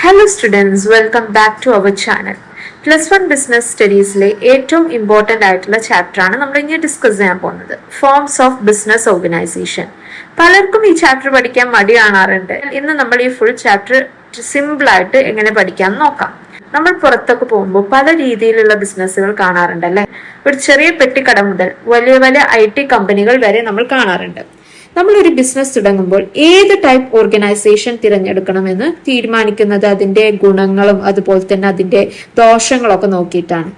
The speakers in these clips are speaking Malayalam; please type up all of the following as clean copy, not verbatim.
Hello students, welcome back to our channel. +1 business സ്റ്റഡീസിലെ ഏറ്റവും ഇമ്പോർട്ടൻ്റ് ആയിട്ടുള്ള ചാപ്റ്ററാണ് നമ്മൾ ഇനി ഡിസ്കസ് ചെയ്യാൻ പോകുന്നത്, ഫോംസ് ഓഫ് ബിസിനസ് ഓർഗനൈസേഷൻ. പലർക്കും ഈ ചാപ്റ്റർ പഠിക്കാൻ മടി കാണാറുണ്ട്. ഇന്ന് നമ്മൾ ഈ ഫുൾ ചാപ്റ്റർ സിമ്പിളായിട്ട് എങ്ങനെ പഠിക്കാമെന്ന് നോക്കാം. നമ്മൾ പുറത്തൊക്കെ പോകുമ്പോൾ പല രീതിയിലുള്ള ബിസിനസ്സുകൾ കാണാറുണ്ട് അല്ലെ. ഒരു ചെറിയ പെട്ടിക്കട മുതൽ വലിയ വലിയ IT കമ്പനികൾ വരെ നമ്മൾ കാണാറുണ്ട്. നമ്മളൊരു ബിസിനസ് തുടങ്ങുമ്പോൾ ഏത് ടൈപ്പ് ഓർഗനൈസേഷൻ തിരഞ്ഞെടുക്കണമെന്ന് തീരുമാനിക്കുന്നത് അതിന്റെ ഗുണങ്ങളും അതുപോലെ തന്നെ അതിന്റെ ദോഷങ്ങളൊക്കെ നോക്കിയിട്ടാണ്.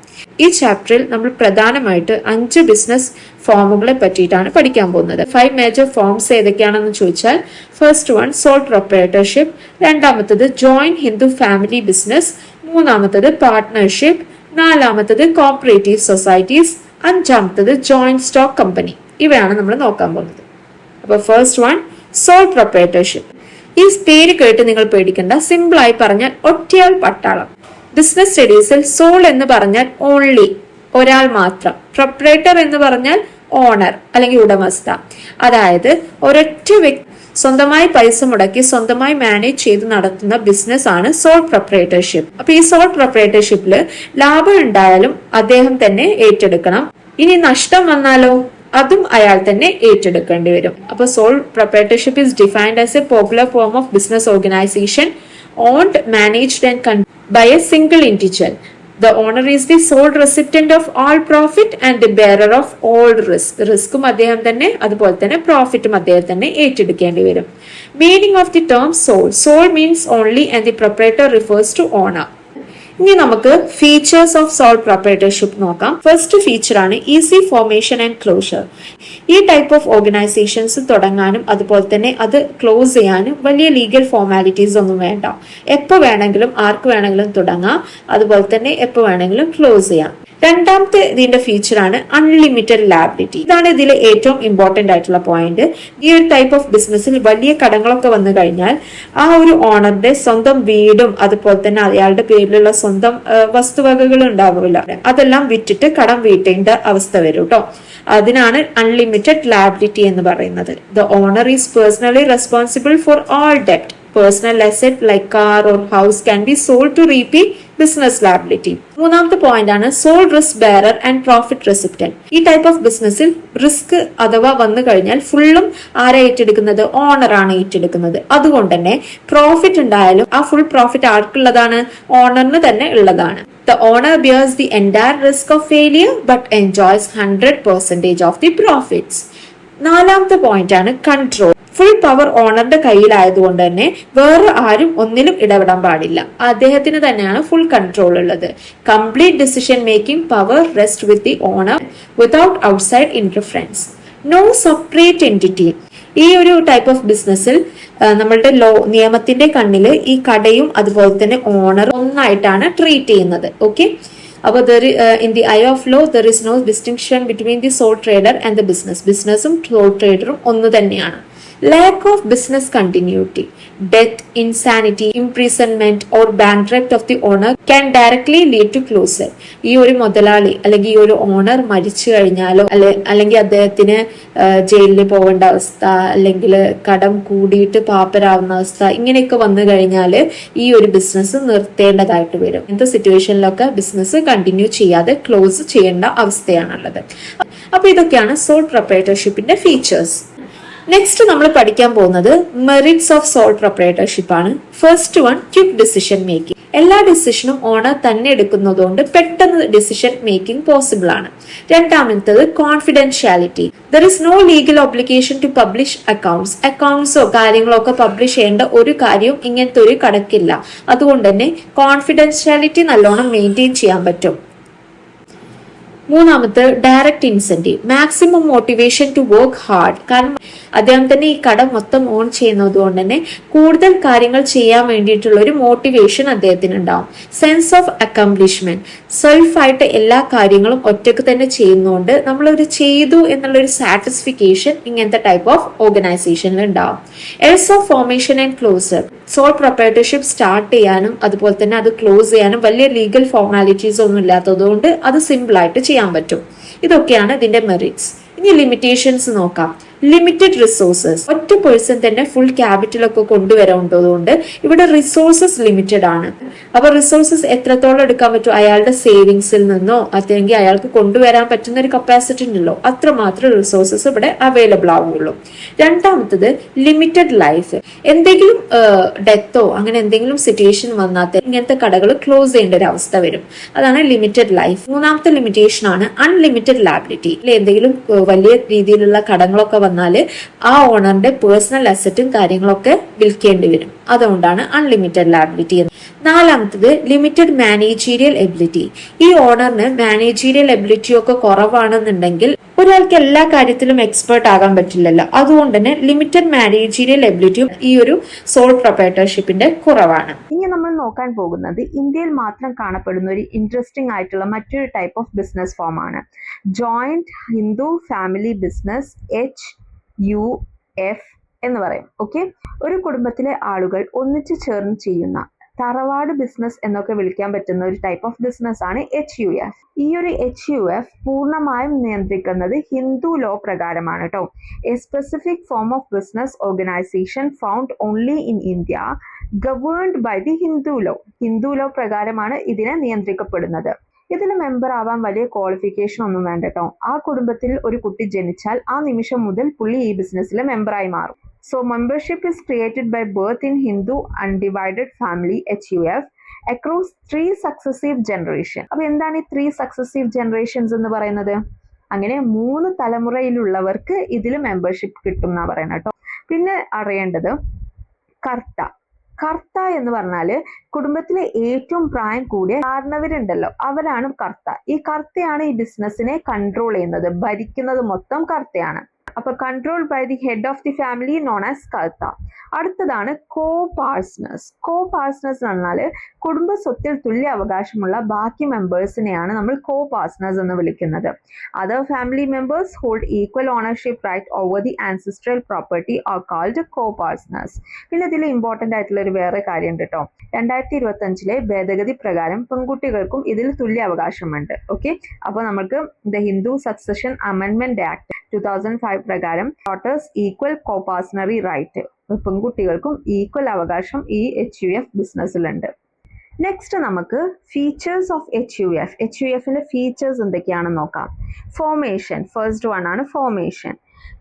ഈ ചാപ്റ്ററിൽ നമ്മൾ പ്രധാനമായിട്ട് 5 ബിസിനസ് ഫോമുകളെ പറ്റിയിട്ടാണ് പഠിക്കാൻ പോകുന്നത്. 5 മേജർ ഫോംസ് ഏതൊക്കെയാണെന്ന് ചോദിച്ചാൽ, ഫസ്റ്റ് വൺ സോൾ പ്രൊപ്രൈറ്റർഷിപ്പ്, രണ്ടാമത്തത് ജോയിന്റ് ഹിന്ദു ഫാമിലി ബിസിനസ്, മൂന്നാമത്തത് പാർട്ട്ണർഷിപ്പ്, നാലാമത്തത് കോപ്പറേറ്റീവ് സൊസൈറ്റീസ്, അഞ്ചാമത്തത് ജോയിന്റ് സ്റ്റോക്ക് കമ്പനി. ഇവയാണ് നമ്മൾ നോക്കാൻ പോകുന്നത്. അപ്പൊ ഫസ്റ്റ് വൺ സോൾ പ്രൊപ്രൈറ്റർഷിപ്പ്. ഈ പേര് കേട്ട് നിങ്ങൾ പേടിക്കണ്ട. സിമ്പിൾ ആയി പറഞ്ഞാൽ ഒറ്റയാൾ പട്ടാളം. ബിസിനസ് സ്റ്റഡീസിൽ സോൾ എന്ന് പറഞ്ഞാൽ ഓൺലി, ഒരാൾ മാത്രം. പ്രൊപ്രൈറ്റർ എന്ന് പറഞ്ഞാൽ ഓണർ അല്ലെങ്കിൽ ഉടമസ്ഥ. അതായത് ഒരൊറ്റ വ്യക്തി സ്വന്തമായി പൈസ മുടക്കി സ്വന്തമായി മാനേജ് ചെയ്ത് നടത്തുന്ന ബിസിനസ് ആണ് സോൾ പ്രൊപ്രൈറ്റർഷിപ്പ്. അപ്പൊ ഈ സോൾ പ്രൊപ്രൈറ്റർഷിപ്പില് ലാഭം ഉണ്ടായാലും അദ്ദേഹം തന്നെ ഏറ്റെടുക്കണം. ഇനി നഷ്ടം വന്നാലോ അതും അയാൾ തന്നെ ഏറ്റെടുക്കേണ്ടി വരും. അപ്പൊ sole proprietorship is defined as a popular form of business organisation owned, managed and controlled by a single individual. The owner is the sole recipient of all profit and the bearer of all risk. റിസ്കും അദ്ദേഹം തന്നെ, അതുപോലെ തന്നെ പ്രോഫിറ്റും അദ്ദേഹം തന്നെ ഏറ്റെടുക്കേണ്ടി വരും. Meaning of the term soul. Soul means only and the proprietor refers to owner. ഇനി നമുക്ക് ഫീച്ചേഴ്സ് ഓഫ് സോൾ പ്രൊപ്രൈറ്റർഷിപ്പ് നോക്കാം. ഫസ്റ്റ് ഫീച്ചർ ആണ് ഈസി ഫോർമേഷൻ ആൻഡ് ക്ലോഷർ. ഈ ടൈപ്പ് ഓഫ് ഓർഗനൈസേഷൻസ് തുടങ്ങാനും അതുപോലെ തന്നെ അത് ക്ലോസ് ചെയ്യാനും വലിയ ലീഗൽ ഫോർമാലിറ്റീസ് ഒന്നും വേണ്ട. എപ്പോൾ വേണമെങ്കിലും ആർക്ക് വേണമെങ്കിലും തുടങ്ങാം, അതുപോലെ തന്നെ എപ്പോൾ വേണമെങ്കിലും ക്ലോസ് ചെയ്യാം. രണ്ടാമത്തെ ഇതിന്റെ ഫീച്ചർ ആണ് അൺലിമിറ്റഡ് ലാബിലിറ്റി. ഇതാണ് ഇതിലെ ഏറ്റവും ഇമ്പോർട്ടന്റ് ആയിട്ടുള്ള പോയിന്റ്. ഈ ഒരു ടൈപ്പ് ഓഫ് ബിസിനസ്സിൽ വലിയ കടങ്ങളൊക്കെ വന്നു കഴിഞ്ഞാൽ ആ ഒരു ഓണറിന്റെ സ്വന്തം വീടും അതുപോലെ തന്നെ അയാളുടെ പേരിലുള്ള സ്വന്തം വസ്തുവകകൾ ഉണ്ടാവില്ല, അതെല്ലാം വിറ്റിട്ട് കടം വീട്ടേണ്ട അവസ്ഥ വരും കേട്ടോ. അതിനാണ് അൺലിമിറ്റഡ് ലാബിലിറ്റി എന്ന് പറയുന്നത്. The owner is personally responsible for all ഡെപ്റ്റ്. Personal asset like car or house can be sold to repay business liability. മൂന്നാമത്തെ പോയിന്റ് ആണ് sole risk bearer and profit recipient. ഈ ടൈപ്പ് ഓഫ് ബിസിനസ്സിൽ റിസ്ക് അഥവാ വന്നു കഴിഞ്ഞാൽ ഫുള്ളും ആരാ ഏറ്റെടുക്കുന്നത്? ഓണർ ആണ് ഏറ്റെടുക്കുന്നത്. അതുകൊണ്ട് തന്നെ പ്രോഫിറ്റ് ഉണ്ടായാലും ആ ഫുൾ പ്രോഫിറ്റ് ആർക്കുള്ളതാണ്? ഓണറിന് തന്നെ ഉള്ളതാണ്. The owner bears the entire risk of failure but enjoys 100% of the profits. നാലാമത്തെ പോയിന്റ് ആണ് കൺട്രോൾ. ഫുൾ പവർ ഓണറിന്റെ കയ്യിലായതുകൊണ്ട് തന്നെ വേറെ ആരും ഒന്നിലും ഇടപെടാൻ പാടില്ല. അദ്ദേഹത്തിന് തന്നെയാണ് ഫുൾ കൺട്രോൾ ഉള്ളത്. Complete decision making power rest with the owner without outside interference. No separate entity. ഈ ഒരു ടൈപ്പ് ഓഫ് ബിസിനസ്സിൽ നമ്മളുടെ നിയമത്തിന്റെ കണ്ണില് ഈ കടയും അതുപോലെ തന്നെ ഓണർ ഒന്നായിട്ടാണ് ട്രീറ്റ് ചെയ്യുന്നത്. ഓക്കെ, അപ്പോൾ in the eye of law there is no distinction between the sole trader and the business. ബിസിനസ്സും sole traderും ഒന്ന് തന്നെയാണ്. Lack of business continuity, death, insanity, imprisonment or bankrupt of the owner can directly lead to closure. ഈ ഒരു മുതലാളി അല്ലെങ്കിൽ ഈ ഒരു ഓണർ മരിച്ചു കഴിഞ്ഞാലോ അല്ലെങ്കിൽ അദ്ദേഹത്തിന് ജയിലിൽ പോകേണ്ട അവസ്ഥ, അല്ലെങ്കിൽ കടം കൂടിയിട്ട് പാപ്പരാവുന്ന അവസ്ഥ, ഇങ്ങനെയൊക്കെ വന്നു കഴിഞ്ഞാൽ ഈ ഒരു ബിസിനസ് നിർത്തേണ്ടതായിട്ട് വരും. ഇങ്ങനത്തെ സിറ്റുവേഷനിലൊക്കെ ബിസിനസ് കണ്ടിന്യൂ ചെയ്യാതെ ക്ലോസ് ചെയ്യേണ്ട അവസ്ഥയാണുള്ളത്. അപ്പൊ ഇതൊക്കെയാണ് സോൾ പ്രൊപ്രൈറ്റർഷിപ്പിന്റെ ഫീച്ചേഴ്സ്. നെക്സ്റ്റ് നമ്മൾ പഠിക്കാൻ പോകുന്നത് മെറിറ്റ്സ് ഓഫ് സോൾ പ്രൊപ്രൈറ്റർഷിപ്പ് ആണ്. First one quick decision making. എല്ലാ ഡിസിഷനും ഓണർ തന്നെ എടുക്കുന്നതുകൊണ്ട് പെട്ടെന്ന് ഡിസിഷൻ മേക്കിംഗ് പോസിബിൾ ആണ്. രണ്ടാമത്തത് confidentiality. There is no legal obligation to publish accounts. അക്കൗണ്ട്സോ കാര്യങ്ങളോ ഒക്കെ പബ്ലിഷ് ചെയ്യേണ്ട ഒരു കാര്യവും ഇങ്ങനത്തെ ഒരു കടക്കില്ല. അതുകൊണ്ട് തന്നെ കോൺഫിഡൻഷ്യാലിറ്റി നല്ലോണം മെയിൻറ്റെയിൻ ചെയ്യാൻ പറ്റും. മൂന്നാമത്തെ direct incentive. Maximum motivation to work hard. കാരണം അദ്ദേഹം തന്നെ ഈ കട മൊത്തം ഓൺ ചെയ്യുന്നത് കൊണ്ട് തന്നെ കൂടുതൽ കാര്യങ്ങൾ ചെയ്യാൻ വേണ്ടിയിട്ടുള്ള ഒരു മോട്ടിവേഷൻ അദ്ദേഹത്തിന് ഉണ്ടാവും. Sense of accomplishment. സെൽഫായിട്ട് എല്ലാ കാര്യങ്ങളും ഒറ്റക്ക് തന്നെ ചെയ്യുന്നതുകൊണ്ട് നമ്മളൊരു ചെയ്തു എന്നുള്ളൊരു സാറ്റിസ്ഫിക്കേഷൻ ഇങ്ങനത്തെ ടൈപ്പ് ഓഫ് ഓർഗനൈസേഷനിൽ ഉണ്ടാവും. Ease of formation and closure. Sole proprietorship start ചെയ്യാനും അതുപോലെ തന്നെ അത് ക്ലോസ് ചെയ്യാനും വലിയ ലീഗൽ ഫോർമാലിറ്റീസ് ഒന്നും ഇല്ലാത്തതുകൊണ്ട് അത് സിമ്പിൾ ആയിട്ട് ചെയ്യാൻ പറ്റും. ഇതൊക്കെയാണ് ഇതിന്റെ മെറിറ്റ്സ്. ഇനി ലിമിറ്റേഷൻസ് നോക്കാം. ലിമിറ്റഡ് റിസോഴ്സസ്, ഒറ്റ പേഴ്സൺ തന്നെ ഫുൾ ക്യാപിറ്റലൊക്കെ കൊണ്ടുവരേണ്ടതുകൊണ്ട് ഇവിടെ റിസോഴ്സസ് ലിമിറ്റഡ് ആണ്. അപ്പൊ റിസോഴ്സസ് എത്രത്തോളം എടുക്കാൻ പറ്റും? അയാളുടെ സേവിങ്സിൽ നിന്നോ അല്ലെങ്കിൽ അയാൾക്ക് കൊണ്ടുവരാൻ പറ്റുന്ന ഒരു കപ്പാസിറ്റി ഉണ്ടല്ലോ, അത്രമാത്രം റിസോഴ്സസ് ഇവിടെ അവൈലബിൾ ആവുകയുള്ളൂ. രണ്ടാമത്തത് ലിമിറ്റഡ് ലൈഫ്. എന്തെങ്കിലും ഡെത്തോ അങ്ങനെ എന്തെങ്കിലും സിറ്റുവേഷൻ വന്നാൽ ഇങ്ങനത്തെ കടകൾ ക്ലോസ് ചെയ്യേണ്ട ഒരു അവസ്ഥ വരും. അതാണ് ലിമിറ്റഡ് ലൈഫ്. മൂന്നാമത്തെ ലിമിറ്റേഷൻ ആണ് അൺലിമിറ്റഡ് ലാബിലിറ്റി. എന്തെങ്കിലും വലിയ രീതിയിലുള്ള കടങ്ങളൊക്കെ വന്നാൽ ആ ഓണറിന്റെ പേഴ്സണൽ അസറ്റും കാര്യങ്ങളൊക്കെ വിൽക്കേണ്ടി വരും. അതുകൊണ്ടാണ് അൺലിമിറ്റഡ് ലാബിലിറ്റി. നാലാമത്തത് ലിമിറ്റഡ് മാനേജീരിയൽ എബിലിറ്റി. ഈ ഓണറിന് മാനേജീരിയൽ എബിലിറ്റി ഒക്കെ കുറവാണെന്നുണ്ടെങ്കിൽ ഒരാൾക്ക് എല്ലാ കാര്യത്തിലും എക്സ്പേർട്ട് ആകാൻ പറ്റില്ലല്ലോ. അതുകൊണ്ട് തന്നെ ലിമിറ്റഡ് മാനേജീരിയൽ എബിലിറ്റിയും ഈ ഒരു സോൾ പ്രൊപ്രൈറ്റർഷിപ്പിന്റെ കുറവാണ്. ഇനി നമ്മൾ നോക്കാൻ പോകുന്നത് ഇന്ത്യയിൽ മാത്രം കാണപ്പെടുന്ന ഒരു ഇൻട്രസ്റ്റിംഗ് ആയിട്ടുള്ള മറ്റൊരു ടൈപ്പ് ഓഫ് ബിസിനസ് ഫോം ആണ് joint Hindu family business, HUF എന്ന് പറയും. ഓക്കെ, ഒരു കുടുംബത്തിലെ ആളുകൾ ഒന്നിച്ചു ചേർന്ന് ചെയ്യുന്ന തറവാട് ബിസിനസ് എന്നൊക്കെ വിളിക്കാൻ പറ്റുന്ന ഒരു ടൈപ്പ് ഓഫ് ബിസിനസ് ആണ് HUF. ഈ ഒരു HUF പൂർണ്ണമായും നിയന്ത്രിക്കുന്നത് ഹിന്ദു ലോ പ്രകാരമാണ് കേട്ടോ. A specific form of business organisation found only in India, governed by the Hindu law. Hindu law പ്രകാരമാണ് ഇതിനെ നിയന്ത്രിക്കപ്പെടുന്നത്. ഇതിൽ മെമ്പർ ആവാൻ വലിയ ക്വാളിഫിക്കേഷൻ ഒന്നും വേണ്ട കേട്ടോ. ആ കുടുംബത്തിൽ ഒരു കുട്ടി ജനിച്ചാൽ ആ നിമിഷം മുതൽ പുള്ളി ഈ ബിസിനസ്സിലെ മെമ്പറായി മാറും. So membership is created by birth in Hindu undivided family HUF across 3 successive generations. അപ്പോൾ എന്താണ് ഈ 3 successive generations എന്ന് പറയുന്നത്? അങ്ങനെ 3 തലമുറയിലുള്ളവർക്ക് ഇതിൽ മെമ്പർഷിപ്പ് കിട്ടും എന്നാ പറയുന്നത് കേട്ടോ. പിന്നെ അറിയേണ്ടത് കർത്ത എന്ന് പറഞ്ഞാല് കുടുംബത്തിലെ ഏറ്റവും പ്രായം കൂടിയ കാരണവരുണ്ടല്ലോ, അവരാണ് കർത്ത. ഈ കർത്തയാണ് ഈ ബിസിനസ്സിനെ കൺട്രോൾ ചെയ്യുന്നത്, ഭരിക്കുന്നത് മൊത്തം കർത്തയാണ്. അപ്പൊ control by the head of the family known as karta. അടുത്തതാണ് കോ പാർട്ട്നേഴ്സ്. കോ പാർട്ട്നേഴ്സ് എന്ന് പറഞ്ഞാൽ കുടുംബ സ്വത്തിൽ തുല്യ അവകാശമുള്ള ബാക്കി മെമ്പേഴ്സിനെയാണ് നമ്മൾ കോ പാർട്ട്നേഴ്സ് എന്ന് വിളിക്കുന്നത്. Other family members hold equal ownership right over the ancestral property are called co partners. പിന്നെ ഇതിൽ ഇമ്പോർട്ടന്റ് ആയിട്ടുള്ള ഒരു വേറെ കാര്യം ഉണ്ട് കേട്ടോ. 2025 ഭേദഗതി പ്രകാരം പെൺകുട്ടികൾക്കും ഇതിൽ തുല്യ അവകാശമുണ്ട്. ഓക്കെ, അപ്പൊ നമുക്ക് the Hindu succession amendment act 2005 പ്രകാരം ഡോട്ടേഴ്സ് ഈക്വൽ കോ പാർട്ട്നറി റൈറ്റ്, പെൺകുട്ടികൾക്കും ഈക്വൽ അവകാശം ഈ HUF ബിസിനസ്സിലുണ്ട്. നെക്സ്റ്റ് നമുക്ക് ഫീച്ചേഴ്സ് ഓഫ് HUFിന്റെ ഫീച്ചേഴ്സ് എന്തൊക്കെയാണെന്ന് നോക്കാം. ഫോർമേഷൻ, ഫസ്റ്റ് വൺ ആണ് ഫോർമേഷൻ.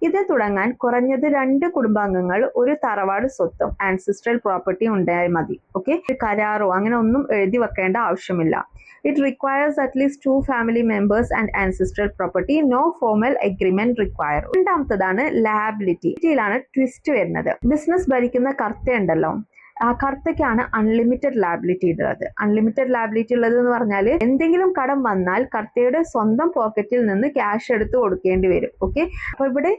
ഇത് തുടങ്ങാൻ കുറഞ്ഞത് 2 കുടുംബാംഗങ്ങൾ ഒരു തറവാട് സ്വത്തും ആൻസിസ്ട്രൽ പ്രോപ്പർട്ടി ഉണ്ടായാൽ മതി. ഓക്കെ, കരാറോ അങ്ങനെ ഒന്നും എഴുതി വെക്കേണ്ട ആവശ്യമില്ല. It requires at least 2 family members and ancestral property. No formal agreement require. രണ്ടാമത്തതാണ് ലാബിലിറ്റി. ഇതിലാണ് ട്വിസ്റ്റ് വരുന്നത്. ബിസിനസ് ഭരിക്കുന്ന കർത്ത ഉണ്ടല്ലോ, ആ കർത്തയ്ക്കാണ് അൺലിമിറ്റഡ് ലാബിലിറ്റി ഉള്ളത്. അൺലിമിറ്റഡ് ലാബിലിറ്റി ഉള്ളത് എന്ന് പറഞ്ഞാൽ എന്തെങ്കിലും കടം വന്നാൽ കർത്തയുടെ സ്വന്തം പോക്കറ്റിൽ നിന്ന് ക്യാഷ് എടുത്ത് കൊടുക്കേണ്ടി വരും. ഓക്കെ, അപ്പൊ ഇവിടെ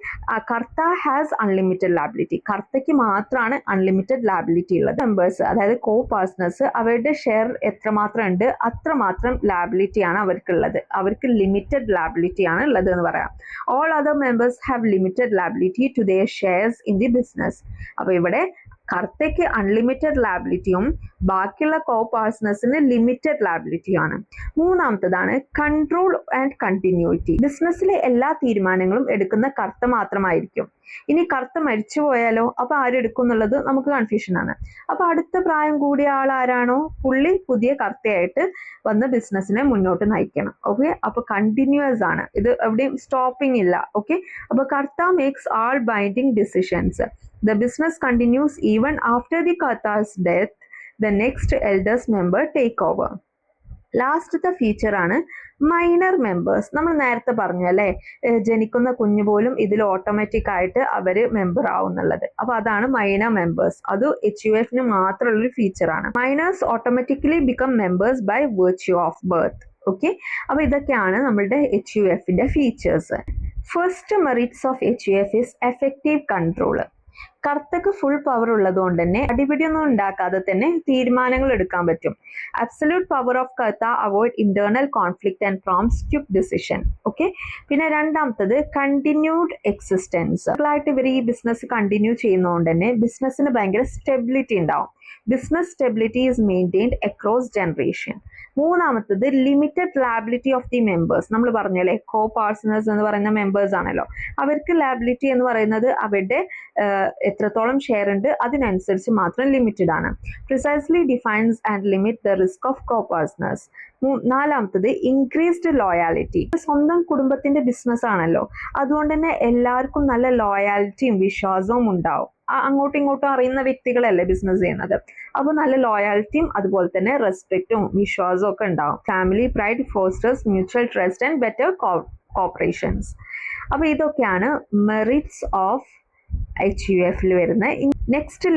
കർത്ത ഹാസ് അൺലിമിറ്റഡ് ലാബിലിറ്റി. കർത്തയ്ക്ക് മാത്രമാണ് അൺലിമിറ്റഡ് ലാബിലിറ്റി ഉള്ളത്. മെമ്പേഴ്സ് അതായത് കോ പാർട്ട്നേഴ്സ് അവരുടെ ഷെയർ എത്രമാത്രം ഉണ്ട് അത്രമാത്രം ലാബിലിറ്റി ആണ് അവർക്കുള്ളത്. അവർക്ക് ലിമിറ്റഡ് ലാബിലിറ്റി ആണ് ഉള്ളത് എന്ന് പറയാം. All other members have limited liability to their shares in the business. അപ്പൊ ഇവിടെ കർത്തയ്ക്ക് അൺലിമിറ്റഡ് ലാബിലിറ്റിയും ബാക്കിയുള്ള കോ പാർട്ട്നേഴ്സിന് ലിമിറ്റഡ് ലാബിലിറ്റിയാണ്. മൂന്നാമത്തതാണ് കൺട്രോൾ ആൻഡ് കണ്ടിന്യൂറ്റി. ബിസിനസ്സിലെ എല്ലാ തീരുമാനങ്ങളും എടുക്കുന്ന കർത്ത മാത്രമായിരിക്കും. ഇനി കർത്ത മരിച്ചു പോയാലോ, അപ്പൊ ആരെടുക്കും എന്നുള്ളത് നമുക്ക് കൺഫ്യൂഷൻ ആണ്. അപ്പൊ അടുത്ത പ്രായം കൂടിയ ആൾ ആരാണോ പുള്ളി പുതിയ കർത്തയായിട്ട് വന്ന് ബിസിനസ്സിനെ മുന്നോട്ട് നയിക്കണം. ഓക്കെ, അപ്പൊ കണ്ടിന്യൂസ് ആണ്, ഇത് എവിടെയും സ്റ്റോപ്പിംഗ് ഇല്ല. ഓക്കെ, അപ്പൊ karta makes all binding decisions. The business continues even after the Karta's death. The next eldest member take over. ലാസ്റ്റത്തെ ഫീച്ചർ ആണ് മൈനർ മെമ്പേഴ്സ്. നമ്മൾ നേരത്തെ പറഞ്ഞു അല്ലേ, ജനിക്കുന്ന കുഞ്ഞു പോലും ഇതിൽ ഓട്ടോമാറ്റിക് ആയിട്ട് അവര് മെമ്പർ ആവുന്നുള്ളത്. അപ്പൊ അതാണ് മൈനർ മെമ്പേഴ്സ്. അത് HUFന് മാത്രമുള്ളൊരു ഫീച്ചർ ആണ്. Minors automatically become members by virtue of birth. Okay, അപ്പൊ ഇതൊക്കെയാണ് നമ്മളുടെ HUFന്റെ features. First merits of HUF is effective control. കർത്തക്ക് ഫുൾ പവർ ഉള്ളത് കൊണ്ട് തന്നെ അടിപിടിയൊന്നും ഉണ്ടാക്കാതെ തന്നെ തീരുമാനങ്ങൾ എടുക്കാൻ പറ്റും. Absolute power of karta avoid internal conflict and prompts quick decision. Okay, പിന്നെ രണ്ടാമത്തത് കണ്ടിന്യൂഡ് എക്സിസ്റ്റൻസ്. ആയിട്ട് ഇവർ ഈ ബിസിനസ് കണ്ടിന്യൂ ചെയ്യുന്നതുകൊണ്ട് തന്നെ ബിസിനസ്സിന് ഭയങ്കര സ്റ്റെബിലിറ്റി ഉണ്ടാവും. Business stability is maintained across generation. മൂന്നാമത്തത് limited liability of the members. നമ്മൾ പറഞ്ഞല്ലേ കോ പാർട്ട്നേഴ്സ് എന്ന് പറയുന്ന മെമ്പേഴ്സ് ആണല്ലോ, അവർക്ക് ലാബിലിറ്റി എന്ന് പറയുന്നത് അവരുടെ എത്രത്തോളം ഷെയർ ഉണ്ട് അതിനനുസരിച്ച് മാത്രം ലിമിറ്റഡ് ആണ്. Precisely defines and limit the risk of co partners. നാലാമത്തത് ഇൻക്രീസ്ഡ് ലോയാലിറ്റി. സ്വന്തം കുടുംബത്തിന്റെ ബിസിനസ് ആണല്ലോ, അതുകൊണ്ട് തന്നെ എല്ലാവർക്കും നല്ല ലോയാലിറ്റിയും വിശ്വാസവും ഉണ്ടാവും. അങ്ങോട്ടും ഇങ്ങോട്ടും അറിയുന്ന വ്യക്തികളല്ലേ ബിസിനസ് ചെയ്യുന്നത്, അപ്പോൾ നല്ല ലോയാലിറ്റിയും അതുപോലെ തന്നെ റെസ്പെക്റ്റും വിശ്വാസവും ഒക്കെ ഉണ്ടാവും. Family pride fosters mutual trust and better cooperations. അപ്പോൾ ഇതൊക്കെയാണ് മെറിറ്റ്സ് ഓഫ് HUF വരുന്ന. നെക്സ്റ്റ്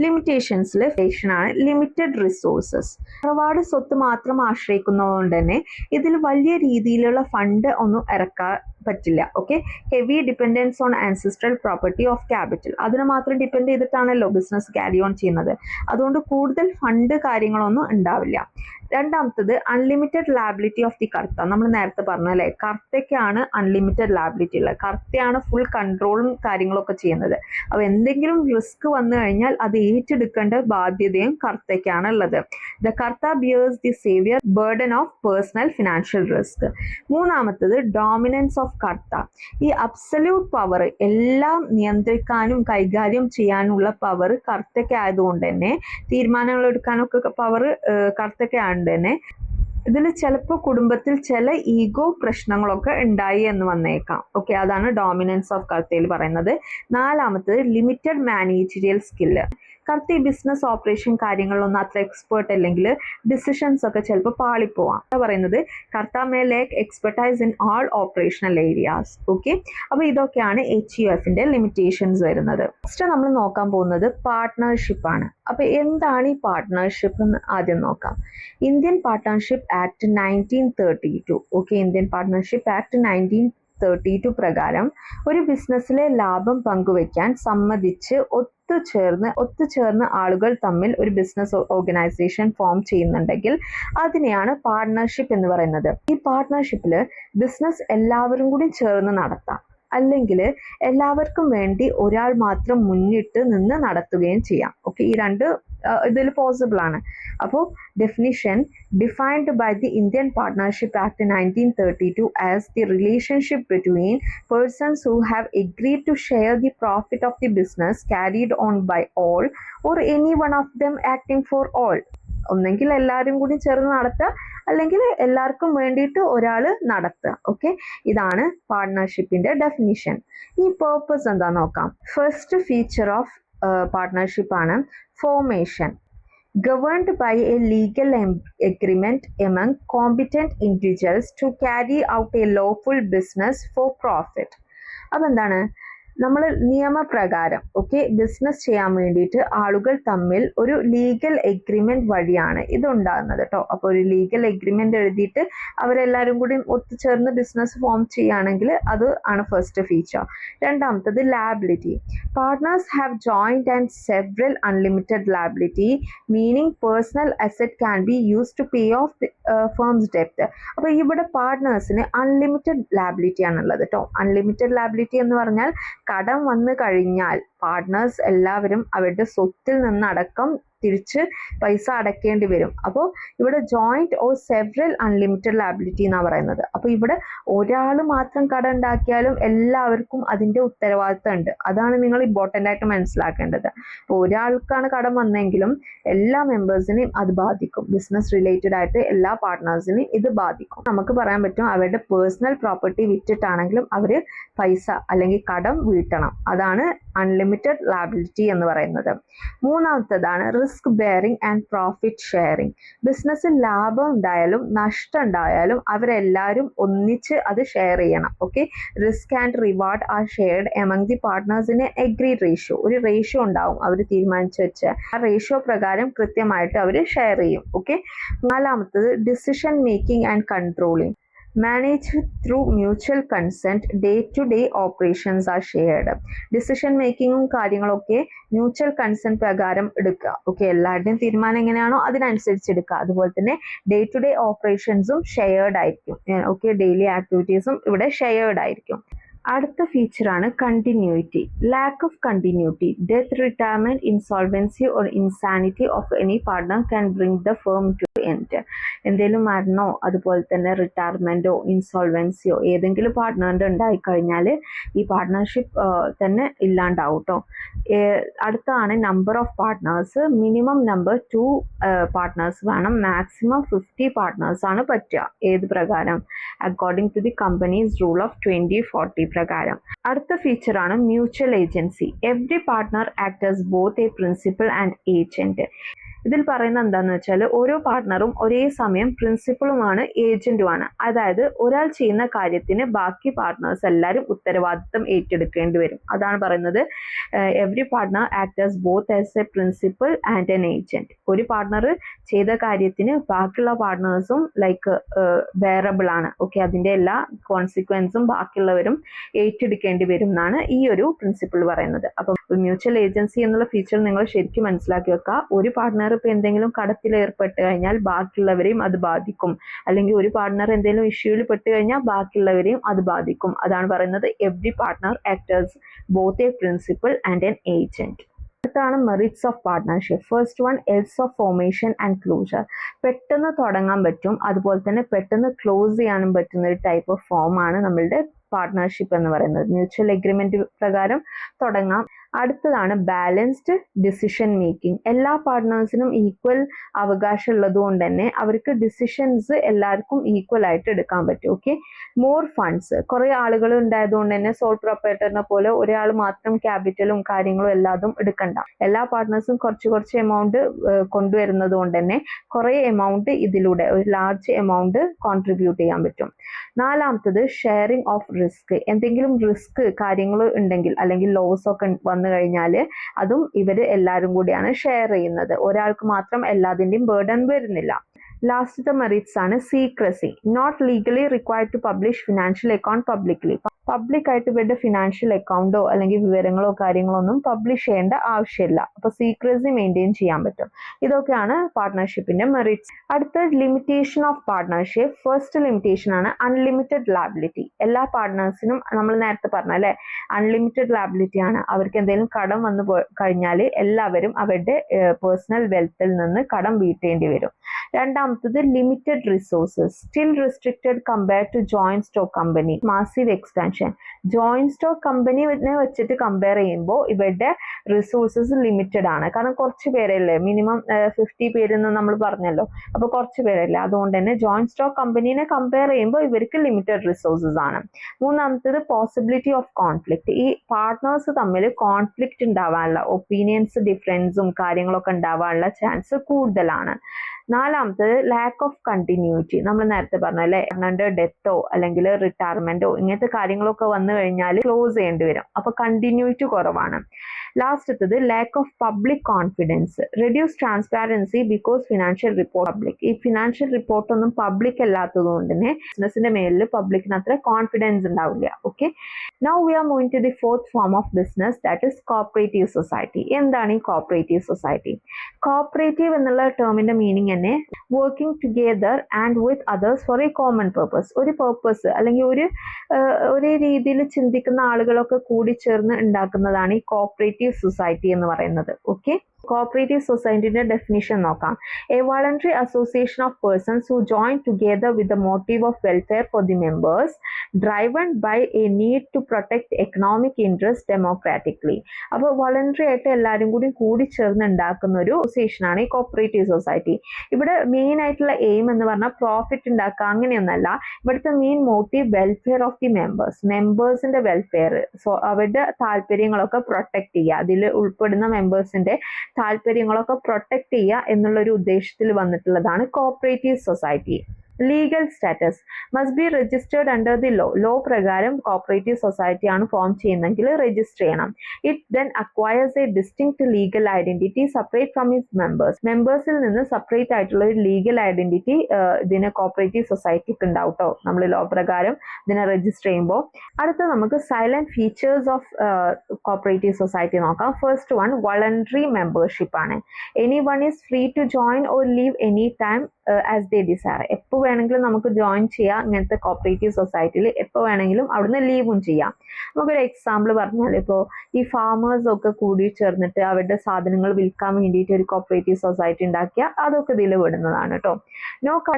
ലിമിറ്റേഷൻസിൽ ആണ് ലിമിറ്റഡ് റിസോഴ്സസ്. ഒരുപാട് സ്വത്ത് മാത്രം ആശ്രയിക്കുന്നതുകൊണ്ട് തന്നെ ഇതിൽ വലിയ രീതിയിലുള്ള ഫണ്ട് ഒന്നും ഇറക്കാൻ പറ്റില്ല. Okay, heavy dependence on ancestral property of capital, അതിനെ മാത്രം ഡിപ്പെൻഡ് ചെയ്തിട്ടാണല്ലോ ബിസിനസ് ക്യാരി ഓൺ ചെയ്യുന്നത്. അതുകൊണ്ട് കൂടുതൽ ഫണ്ട് കാര്യങ്ങളൊന്നും ഉണ്ടാവില്ല. രണ്ടാമത്തത് അൺലിമിറ്റഡ് ലാബിലിറ്റി ഓഫ് ദി കർത്ത. നമ്മൾ നേരത്തെ പറഞ്ഞല്ലേ കർത്തയ്ക്കാണ് അൺലിമിറ്റഡ് ലാബിലിറ്റി ഉള്ളത്, കർത്തയാണ് ഫുൾ കൺട്രോളും കാര്യങ്ങളൊക്കെ ചെയ്യുന്നത്. അപ്പോൾ എന്തെങ്കിലും റിസ്ക് വന്നു കഴിഞ്ഞാൽ അത് ഏറ്റെടുക്കേണ്ട ബാധ്യതയും കർത്തയ്ക്കാണ് ഉള്ളത്. The Karta bears the severe burden of personal financial risk. മൂന്നാമത്തത് ഡോമിനൻസ് ഓഫ് കർത്ത. ഈ അബ്സല്യൂട്ട് പവർ എല്ലാം നിയന്ത്രിക്കാനും കൈകാര്യം ചെയ്യാനുള്ള പവർ കർത്തയ്ക്ക് ആയതുകൊണ്ട് തന്നെ തീരുമാനങ്ങൾ എടുക്കാനൊക്കെ പവർ കർത്തയ്ക്ക് ആയതുകൊണ്ട് തന്നെ ഇതിൽ ചിലപ്പോൾ കുടുംബത്തിൽ ചില ഈഗോ പ്രശ്നങ്ങളൊക്കെ ഉണ്ടായി എന്ന് വന്നേക്കാം. ഓക്കെ, അതാണ് ഡോമിനൻസ് ഓഫ് കർത്തയിൽ പറയുന്നത്. നാലാമത്തത് ലിമിറ്റഡ് മാനേജറിയൽ സ്കില്ല്. കർത്ത ഈ ബിസിനസ് ഓപ്പറേഷൻ കാര്യങ്ങളിലൊന്നും അത്ര എക്സ്പേർട്ട് അല്ലെങ്കിൽ ഡിസിഷൻസ് ഒക്കെ ചിലപ്പോൾ പാളിപ്പോവാം. പറയുന്നത് karta may lack expertise in all operational areas. Okay, അപ്പോൾ ഇതൊക്കെയാണ് HUFന്റെ ലിമിറ്റേഷൻസ് വരുന്നത്. നെക്സ്റ്റ് നമ്മൾ നോക്കാൻ പോകുന്നത് പാർട്ട്ണർഷിപ്പ് ആണ്. അപ്പോൾ എന്താണ് ഈ പാർട്ട്ണർഷിപ്പ് എന്ന് ആദ്യം നോക്കാം. Indian partnership act 1932. Okay, Indian partnership act 1932 പ്രകാരം ഒരു ബിസിനസ്സിലെ ലാഭം പങ്കുവയ്ക്കാൻ സമ്മതിച്ച് ഒത്തുചേർന്ന് ആളുകൾ തമ്മിൽ ഒരു ബിസിനസ് ഓർഗനൈസേഷൻ ഫോം ചെയ്യുന്നുണ്ടെങ്കിൽ അതിനെയാണ് പാർട്ട്ണർഷിപ്പ് എന്ന് പറയുന്നത്. ഈ പാർട്ട്ണർഷിപ്പിൽ ബിസിനസ് എല്ലാവരും കൂടി ചേർന്ന് നടത്താം, അല്ലെങ്കിൽ എല്ലാവർക്കും വേണ്ടി ഒരാൾ മാത്രം മുന്നിട്ട് നിന്ന് നടത്തുകയും ചെയ്യാം. ഓക്കെ, ഈ രണ്ട് ഇതിൽ പോസിബിൾ ആണ്. അപ്പോൾ definition defined by the Indian Partnership Act 1932 as the relationship between persons who have agreed to share the profit of the business carried on by all or any one of them acting for all. ഒന്നെങ്കിൽ എല്ലാവരും കൂടി ചേർന്ന് നടത്തുക, അല്ലെങ്കിൽ എല്ലാവർക്കും വേണ്ടിയിട്ട് ഒരാൾ നടത്തുക. ഓക്കെ, ഇതാണ് പാർട്ട്ണർഷിപ്പിന്റെ ഡെഫിനിഷൻ. ഈ പേർപ്പസ് എന്താ നോക്കാം. ഫസ്റ്റ് ഫീച്ചർ ഓഫ് പാർട്ട്ണർഷിപ്പ് ആണ് formation. Governed by a legal agreement among competent individuals to carry out a lawful business for profit. അപ്പം എന്താണ്, നമ്മൾ നിയമപ്രകാരം ബിസിനസ് ചെയ്യാൻ വേണ്ടിയിട്ട് ആളുകൾ തമ്മിൽ ഒരു ലീഗൽ എഗ്രിമെന്റ് വഴിയാണ് ഇതുണ്ടാകുന്നത് കേട്ടോ. അപ്പോൾ ഒരു ലീഗൽ എഗ്രിമെന്റ് എഴുതിയിട്ട് അവരെല്ലാവരും കൂടി ഒത്തുചേർന്ന് ബിസിനസ് ഫോം ചെയ്യുകയാണെങ്കിൽ അത് ആണ് ഫസ്റ്റ് ഫീച്ചർ. രണ്ടാമത്തത് liability. Partners have joint and several unlimited liability, meaning personal asset can be use to pay off firms ഡെപ്റ്റ്. അപ്പോൾ ഇവിടെ പാർട്ട്നേഴ്സിന് അൺലിമിറ്റഡ് ലാബിലിറ്റി ആണുള്ളത് കേട്ടോ. അൺലിമിറ്റഡ് ലാബിലിറ്റി എന്ന് പറഞ്ഞാൽ കടം വന്നു കഴിഞ്ഞാൽ പാർട്ട്നേഴ്സ് എല്ലാവരും അവരുടെ സ്വത്തിൽ നിന്നടക്കം തിരിച്ച് പൈസ അടയ്ക്കേണ്ടി വരും. അപ്പോൾ ഇവിടെ joint or several unlimited liability എന്നാണ് പറയുന്നത്. അപ്പോൾ ഇവിടെ ഒരാൾ മാത്രം കടം ഉണ്ടാക്കിയാലും എല്ലാവർക്കും അതിൻ്റെ ഉത്തരവാദിത്തം ഉണ്ട്. അതാണ് നിങ്ങൾ ഇമ്പോർട്ടൻ്റ് ആയിട്ട് മനസ്സിലാക്കേണ്ടത്. അപ്പോൾ ഒരാൾക്കാണ് കടം വന്നെങ്കിലും എല്ലാ മെമ്പേഴ്സിനെയും അത് ബാധിക്കും. ബിസിനസ് റിലേറ്റഡ് ആയിട്ട് എല്ലാ പാർട്ട്നേഴ്സിനെയും ഇത് ബാധിക്കും. നമുക്ക് പറയാൻ പറ്റും അവരുടെ പേഴ്സണൽ പ്രോപ്പർട്ടി വിറ്റിട്ടാണെങ്കിലും അവർ പൈസ അല്ലെങ്കിൽ കടം വീട്ടണം. അതാണ് അൺലിമിറ്റഡ് ലാബിലിറ്റി എന്ന് പറയുന്നത്. മൂന്നാമത്തേതാണ് risk bearing and profit sharing. ബിസിനസ്സിൽ ലാഭം ഉണ്ടായാലും നഷ്ടം ഉണ്ടായാലും അവരെല്ലാവരും ഒന്നിച്ച് അത് ഷെയർ ചെയ്യണം. Okay, risk and reward are shared among the partners in a agreed ratio. ഒരു റേഷ്യോ ഉണ്ടാവും അവർ തീരുമാനിച്ചു വെച്ച്, ആ റേഷ്യോ പ്രകാരം കൃത്യമായിട്ട് അവർ ഷെയർ ചെയ്യും. ഓക്കെ, നാലാമത്തത് decision making and controlling. Managed through mutual consent, day-to-day operations are shared. Decision മേക്കിങ്ങും കാര്യങ്ങളൊക്കെ മ്യൂച്വൽ കൺസെന്റ് പ്രകാരം എടുക്കുക. ഓക്കെ, എല്ലാവരുടെയും തീരുമാനം എങ്ങനെയാണോ അതിനനുസരിച്ച് എടുക്കുക. അതുപോലെ തന്നെ ഡേ ടു ഡേ ഓപ്പറേഷൻസും ഷെയർഡ് ആയിരിക്കും. ഓക്കെ, ഡെയിലി ആക്ടിവിറ്റീസും ഇവിടെ ഷെയർഡ് ആയിരിക്കും. അടുത്ത ഫീച്ചറാണ് continuity. Lack of continuity, death, retirement, insolvency or insanity of any partner can bring the firm to end. എന്തെങ്കിലും മരണോ അതുപോലെ തന്നെ റിട്ടയർമെന്റോ ഇൻസോൾവൻസിയോ ഏതെങ്കിലും പാർട്ട്ണറിന്റെ ഉണ്ടായിക്കഴിഞ്ഞാൽ ഈ പാർട്ട്ണർഷിപ്പ് തന്നെ ഇല്ലാണ്ടാവും കേട്ടോ. അടുത്താണ് number of partners. Minimum number 2 partners വേണം, മാക്സിമം 50 പാർട്ട്നേഴ്സ് ആണ് പറ്റുക. ഏത് പ്രകാരം? According to the companies rule of 2040 പ്രകാരം. അടുത്ത ഫീച്ചറാണ് mutual agency. Every partner act as both a principal and agent. ഇതിൽ പറയുന്നത് എന്താണെന്ന് വെച്ചാൽ ഓരോ പാർട്ട്ണറും ഒരേ സമയം പ്രിൻസിപ്പളുമാണ് ഏജന്റുമാണ്. അതായത് ഒരാൾ ചെയ്യുന്ന കാര്യത്തിന് ബാക്കി പാർട്ട്നേഴ്സ് എല്ലാവരും ഉത്തരവാദിത്തം ഏറ്റെടുക്കേണ്ടി വരും. അതാണ് പറയുന്നത് every partner act as both as A principal and an agent. ഒരു പാർട്ട്ണർ ചെയ്ത കാര്യത്തിന് ബാക്കിയുള്ള പാർട്ട്നേഴ്സും ലൈക്ക് ബെയറബിൾ ആണ്. ഓക്കെ, അതിന്റെ എല്ലാ കോൺസിക്വൻസും ബാക്കിയുള്ളവരും ഏറ്റെടുക്കേണ്ടി വരും എന്നാണ് ഈ ഒരു പ്രിൻസിപ്പിൾ പറയുന്നത്. അപ്പം മ്യൂച്വൽ ഏജൻസി എന്നുള്ള ഫീച്ചർ നിങ്ങൾ ശരിക്കും മനസ്സിലാക്കി വെക്കുക. ഒരു പാർട്ട്ണർ ഇപ്പൊ എന്തെങ്കിലും കടത്തിൽ ഏർപ്പെട്ട് കഴിഞ്ഞാൽ ബാക്കിയുള്ളവരെയും അത് ബാധിക്കും, അല്ലെങ്കിൽ ഒരു പാർട്ട്ണർ എന്തെങ്കിലും ഇഷ്യൂവിൽ പെട്ട് കഴിഞ്ഞാൽ ബാക്കിയുള്ളവരെയും അത് ബാധിക്കും. അതാണ് പറയുന്നത് every partner act as both a principal and an agent. അടുത്താണ് merits of partnership. First one, ease of formation and closure. പെട്ടെന്ന് തുടങ്ങാൻ പറ്റും, അതുപോലെ തന്നെ പെട്ടെന്ന് ക്ലോസ് ചെയ്യാനും പറ്റുന്ന ഒരു ടൈപ്പ് ഓഫ് ഫോം ആണ് നമ്മളുടെ പാർട്ട്ണർഷിപ്പ് എന്ന് പറയുന്നത്. മ്യൂച്വൽ എഗ്രിമെന്റ് പ്രകാരം തുടങ്ങാം. അടുത്തതാണ് ബാലൻസ്ഡ് ഡിസിഷൻ മേക്കിംഗ്. എല്ലാ പാർട്ട്നേഴ്സിനും ഈക്വൽ അവകാശം ഉള്ളത് കൊണ്ട് തന്നെ അവർക്ക് ഡിസിഷൻസ് എല്ലാവർക്കും ഈക്വൽ ആയിട്ട് എടുക്കാൻ പറ്റും. Okay, more funds. കുറെ ആളുകൾ ഉണ്ടായതുകൊണ്ട് തന്നെ സോൾ പ്രൊപ്പറേറ്ററിനെ പോലെ ഒരാൾ മാത്രം ക്യാപിറ്റലും കാര്യങ്ങളും എല്ലാതും എടുക്കണ്ട. എല്ലാ പാർട്ട്നേഴ്സും കുറച്ച് കുറച്ച് എമൗണ്ട് കൊണ്ടുവരുന്നത് കൊണ്ട് തന്നെ കുറെ എമൗണ്ട് ഇതിലൂടെ ഒരു ലാർജ് എമൗണ്ട് കോൺട്രിബ്യൂട്ട് ചെയ്യാൻ പറ്റും. നാലാമത്തത് ഷെയറിംഗ് ഓഫ് റിസ്ക്. എന്തെങ്കിലും റിസ്ക് കാര്യങ്ങൾ ഉണ്ടെങ്കിൽ അല്ലെങ്കിൽ ലോസ് ഒക്കെ വന്നു കഴിഞ്ഞാൽ അതും ഇവർ എല്ലാവരും കൂടിയാണ് ഷെയർ ചെയ്യുന്നത്. ഒരാൾക്ക് മാത്രം എല്ലാതിൻ്റെയും ബേർഡൻ വരുന്നില്ല. ലാസ്റ്റത്തെ മെറിറ്റ്സ് ആണ് secrecy. Not legally required to publish financial account publicly. Public ആയിട്ട് ഇവരുടെ ഫിനാൻഷ്യൽ അക്കൗണ്ടോ അല്ലെങ്കിൽ വിവരങ്ങളോ കാര്യങ്ങളോ ഒന്നും പബ്ലിഷ് ചെയ്യേണ്ട ആവശ്യമില്ല. അപ്പൊ സീക്രസി മെയിൻറ്റെയിൻ ചെയ്യാൻ പറ്റും. ഇതൊക്കെയാണ് പാർട്ട്ണർഷിപ്പിന്റെ മെറിറ്റ്സ്. അടുത്ത limitation of partnership. First limitation ആണ് അൺലിമിറ്റഡ് ലാബിലിറ്റി. എല്ലാ പാർട്ട്നേഴ്സിനും നമ്മൾ നേരത്തെ പറഞ്ഞ അല്ലെ അൺലിമിറ്റഡ് ലാബിലിറ്റി ആണ്. അവർക്ക് എന്തെങ്കിലും കടം വന്നു കഴിഞ്ഞാൽ എല്ലാവരും അവരുടെ പേഴ്സണൽ വെൽത്തിൽ നിന്ന് കടം വീട്ടേണ്ടി വരും. രണ്ടാമത്തത് limited resources. Still restricted compared to joint stock company. Massive expansion. Joint stock കമ്പനിനെ വെച്ചിട്ട് കമ്പയർ ചെയ്യുമ്പോൾ ഇവരുടെ റിസോഴ്സസ് ലിമിറ്റഡ് ആണ്. കാരണം കുറച്ച് പേരല്ലേ, മിനിമം 50 പേരെന്ന് നമ്മൾ പറഞ്ഞല്ലോ. അപ്പൊ കുറച്ച് പേരല്ലേ, അതുകൊണ്ട് തന്നെ ജോയിന്റ് സ്റ്റോക്ക് കമ്പനീനെ കമ്പയർ ചെയ്യുമ്പോൾ ഇവർക്ക് ലിമിറ്റഡ് റിസോഴ്സസ് ആണ്. മൂന്നാമത്തത് പോസിബിലിറ്റി ഓഫ് കോൺഫ്ലിക്റ്റ്. ഈ പാർട്ട്നേഴ്സ് തമ്മിൽ കോൺഫ്ലിക്റ്റ് ഉണ്ടാവാനുള്ള, ഒപ്പീനിയൻസ് ഡിഫറൻസും കാര്യങ്ങളൊക്കെ ഉണ്ടാവാനുള്ള ചാൻസ് കൂടുതലാണ്. നാലാമത്തത് ലാക്ക് ഓഫ് കണ്ടിന്യൂറ്റി. നമ്മൾ നേരത്തെ പറഞ്ഞല്ലേ പാർട്ട്ണറിന്റെ ഡെത്തോ അല്ലെങ്കിൽ റിട്ടയർമെന്റോ ഇങ്ങനത്തെ കാര്യങ്ങളൊക്കെ വന്നു കഴിഞ്ഞാൽ ക്ലോസ് ചെയ്യേണ്ടി വരും. അപ്പൊ കണ്ടിന്യൂറ്റി കുറവാണ്. ലാസ്റ്റത്തത് lack of public confidence. Reduce transparency because financial report public. ഈ ഫിനാൻഷ്യൽ റിപ്പോർട്ട് ഒന്നും പബ്ലിക് അല്ലാത്തത് കൊണ്ട് തന്നെ ബിസിനസിന്റെ മേലിൽ പബ്ലിക്കിന് അത്ര കോൺഫിഡൻസ് ഉണ്ടാവില്ല. Okay, now we are moving to the fourth form of business, that is cooperative society. എന്താണ് ഈ കോപ്പറേറ്റീവ് സൊസൈറ്റി? കോപ്പറേറ്റീവ് എന്നുള്ള ടേമിന്റെ മീനിങ് തന്നെ working together and with others for a common purpose. ഒരു പർപ്പസ് അല്ലെങ്കിൽ ഒരേ രീതിയിൽ ചിന്തിക്കുന്ന ആളുകളൊക്കെ കൂടി ചേർന്ന് ഉണ്ടാക്കുന്നതാണ് ഈ കോപ്പറേറ്റീവ് സൊസൈറ്റി എന്ന് പറയുന്നത്. ഓക്കെ, കോപ്പറേറ്റീവ് സൊസൈറ്റിന്റെ ഡെഫിനിഷൻ നോക്കാം. A voluntary association of persons who join together with the motive of welfare for the members driven by a need to protect economic interest democratically. അപ്പോൾ വോളണ്ടറി ആയിട്ട് എല്ലാവരും കൂടി ചേർന്ന് ഉണ്ടാക്കുന്ന ഒരു അസോസിയേഷൻ ആണ് ഈ കോപ്പറേറ്റീവ് സൊസൈറ്റി. ഇവിടെ മെയിൻ ആയിട്ടുള്ള എയിം എന്ന് പറഞ്ഞാൽ പ്രോഫിറ്റ് ഉണ്ടാക്കുക അങ്ങനെയൊന്നല്ല. ഇവിടുത്തെ main motive welfare of the മെമ്പേഴ്സിന്റെ വെൽഫെയർ. സോ അവരുടെ താല്പര്യങ്ങളൊക്കെ പ്രൊട്ടക്ട് ചെയ്യുക, അതിൽ ഉൾപ്പെടുന്ന മെമ്പേഴ്സിന്റെ താല്പര്യങ്ങളൊക്കെ പ്രൊട്ടക്ട് ചെയ്യുക എന്നുള്ള ഒരു ഉദ്ദേശത്തിൽ വന്നിട്ടുള്ളതാണ് cooperative society. Legal status must be registered under the law പ്രകാരം കോപ്പറേറ്റീവ് സൊസൈറ്റി ആണ് ഫോം ചെയ്യുന്നെങ്കിൽ രജിസ്റ്റർ ചെയ്യണം. It then acquires a distinct legal identity separate from its മെമ്പേഴ്സിൽ നിന്ന് സെപ്പറേറ്റ് ആയിട്ടുള്ള ഒരു ലീഗൽ ഐഡന്റിറ്റി ഇതിന് കോപ്പറേറ്റീവ് സൊസൈറ്റിക്ക് ഉണ്ടാവും കേട്ടോ, നമ്മൾ ലോ പ്രകാരം ഇതിനെ രജിസ്റ്റർ ചെയ്യുമ്പോൾ. അടുത്ത നമുക്ക് salient features of cooperative society നോക്കാം. ഫസ്റ്റ് വൺ വോളണ്ടറി മെമ്പർഷിപ്പ് ആണ്. Any one is free to join or leave any time as they desire. എപ്പോൾ വേണമെങ്കിലും നമുക്ക് ജോയിൻ ചെയ്യാം ഇങ്ങനത്തെ കോപ്പറേറ്റീവ് സൊസൈറ്റിയിൽ, എപ്പോൾ വേണമെങ്കിലും അവിടുന്ന് ലീവും ചെയ്യാം. നമുക്കൊരു എക്സാമ്പിൾ പറഞ്ഞാൽ ഇപ്പോൾ ഈ ഫാമേഴ്സ് ഒക്കെ കൂടി ചേർന്നിട്ട് അവരുടെ സാധനങ്ങൾ വിൽക്കാൻ വേണ്ടിയിട്ട് ഒരു കോപ്പറേറ്റീവ് സൊസൈറ്റി ഉണ്ടാക്കിയാൽ അതൊക്കെ ഇതിൽ വിടുന്നതാണ് കേട്ടോ.